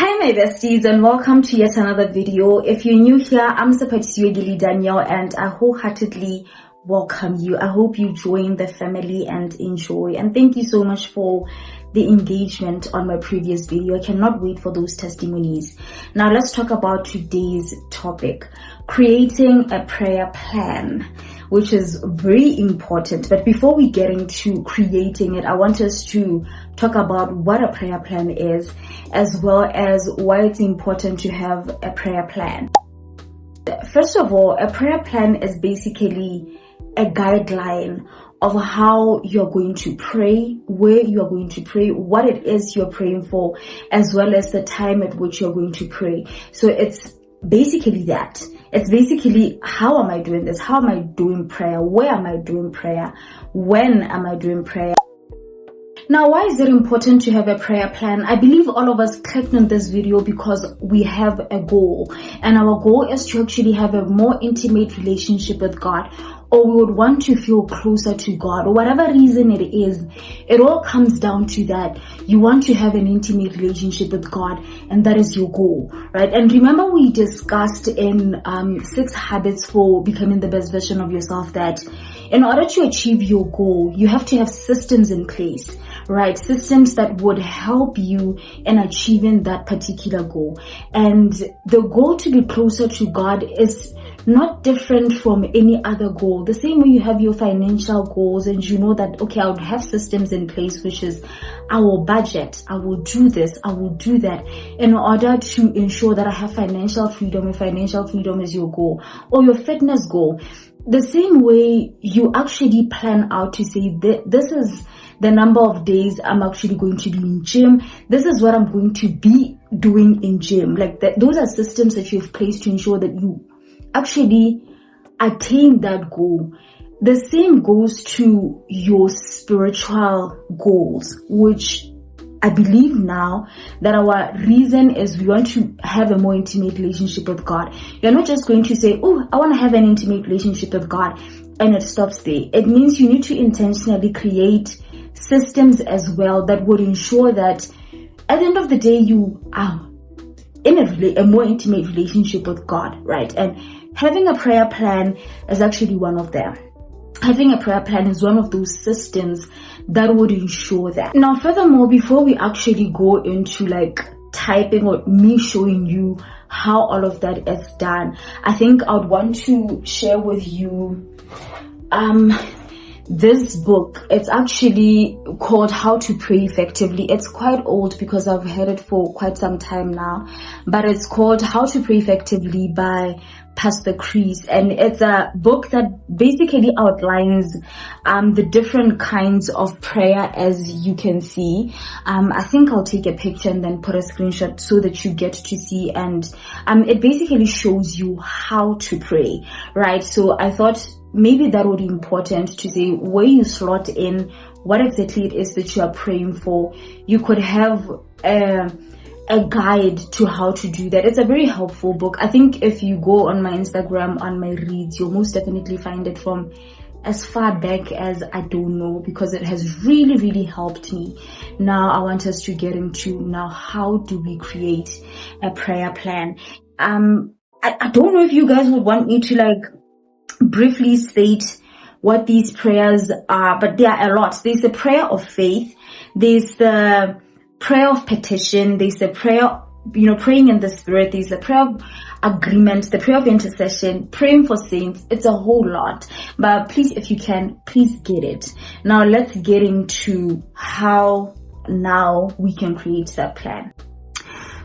Hi my besties, and welcome to yet another video. If you're new here, I'm Sapatisiwe Daniel and I wholeheartedly welcome you. I hope you join the family and enjoy, and thank you so much for the engagement on my previous video. I cannot wait for those testimonies. Now let's talk about today's topic, creating a prayer plan, which is very important. But before we get into creating it, I want us to talk about what a prayer plan is, as well as why it's important to have a prayer plan. First of all, a prayer plan is basically a guideline of how you're going to pray, where you're going to pray, what it is you're praying for, as well as the time at which you're going to pray. So it's basically that. It's basically, how am I doing this? How am I doing prayer? Where am I doing prayer? When am I doing prayer? Now, why is it important to have a prayer plan? I believe all of us clicked on this video because we have a goal, and our goal is to actually have a more intimate relationship with God, or we would want to feel closer to God, or whatever reason it is. It all comes down to that. You want to have an intimate relationship with God, and that is your goal, right? And remember, we discussed in 6 habits for becoming the best version of yourself that in order to achieve your goal, you have to have systems in place, right? Systems that would help you in achieving that particular goal. And the goal to be closer to God is not different from any other goal. The same way you have your financial goals and you know that, okay, I would have systems in place, which is I will budget, I will do this, I will do that in order to ensure that I have financial freedom, and financial freedom is your goal, or your fitness goal. The same way you actually plan out to say this is the number of days I'm actually going to be in gym. This is what I'm going to be doing in gym. Like that, those are systems that you've placed to ensure that you actually attain that goal. The same goes to your spiritual goals, which I believe now that our reason is we want to have a more intimate relationship with God. You're not just going to say, oh, I want to have an intimate relationship with God, and it stops there. It means you need to intentionally create systems as well that would ensure that at the end of the day, you are in a more intimate relationship with God, right? And having a prayer plan is actually one of them. Having a prayer plan is one of those systems that would ensure that. Now, furthermore, before we actually go into like typing or me showing you how all of that is done, I think I would want to share with you this book. It's actually called How to Pray Effectively. It's quite old because I've had it for quite some time now, but it's called How to Pray Effectively by Pastor Chris, and it's a book that basically outlines the different kinds of prayer, as you can see. I think I'll take a picture and then put a screenshot so that you get to see, and it basically shows you how to pray, right? So I thought maybe that would be important to say where you slot in what exactly it is that you are praying for. You could have a guide to how to do that. It's a very helpful book. I think if you go on my Instagram, on my reads, you'll most definitely find it from as far back as I don't know, because it has really, really helped me. Now I want us to get into now, how do we create a prayer plan? I don't know if you guys would want me to like briefly state what these prayers are, but there are a lot. There's the prayer of faith, there's the prayer of petition, there's the prayer, praying in the spirit, there's the prayer of agreement, the prayer of intercession, praying for saints. It's a whole lot, but please, if you can, please get it. Now let's get into how now we can create that plan.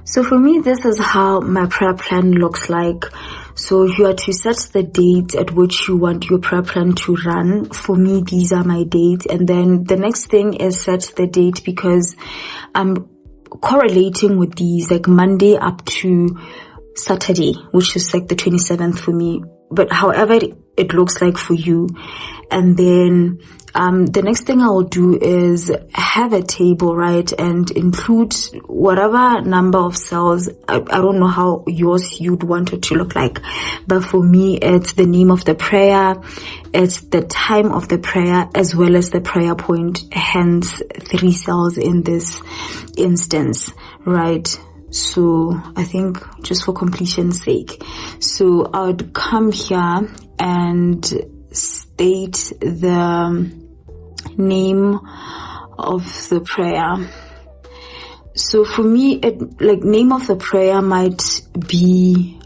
So for me, this is how my prayer plan looks like. So you are to set the date at which you want your prayer plan to run. For me, these are my dates. And then the next thing is set the date, because I'm correlating with these, like Monday up to Saturday, which is like the 27th for me. But however it looks like for you. And then the next thing I will do is have a table, right, and include whatever number of cells. I don't know how you'd want it to look like, but for me, it's the name of the prayer, it's the time of the prayer, as well as the prayer point, hence 3 cells in this instance, right? So I think just for completion's sake. So I would come here and state the name of the prayer. So for me, name of the prayer might be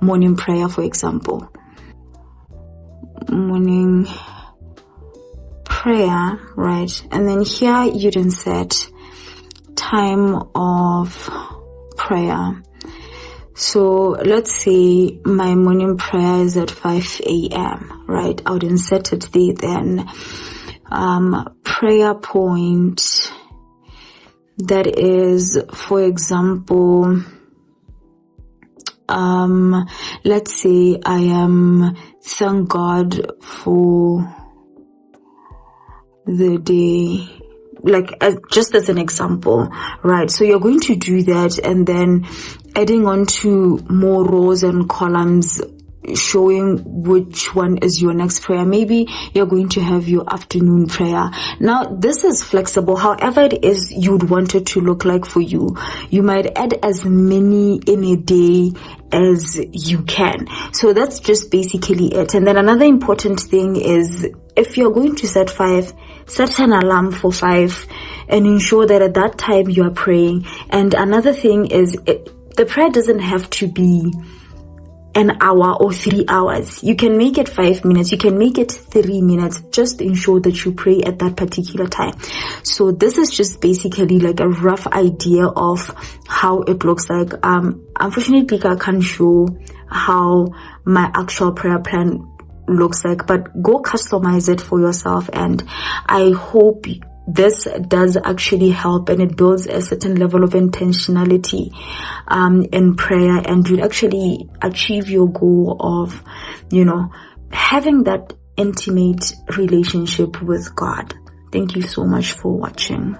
morning prayer, for example. Morning prayer, right? And then here you'd insert time of prayer. So let's say my morning prayer is at 5 a.m., right? I would insert it there then. Prayer point, that is, for example, let's say I am thank God for the day, just as an example, right? So you're going to do that, and then adding on to more rows and columns showing which one is your next prayer. Maybe you're going to have your afternoon prayer. Now, this is flexible. However it is you'd want it to look like for you. You might add as many in a day as you can. So that's just basically it. And then another important thing is, if you're going to set 5, set an alarm for 5 and ensure that at that time you are praying. And another thing is, the prayer doesn't have to be an hour or 3 hours. You can make it 5 minutes. You can make it 3 minutes. Just ensure that you pray at that particular time. So this is just basically like a rough idea of how it looks like. Unfortunately, I can't show how my actual prayer plan looks like, but go customize it for yourself. And I hope this does actually help, and it builds a certain level of intentionality in prayer, and you'll actually achieve your goal of, having that intimate relationship with God. Thank you so much for watching.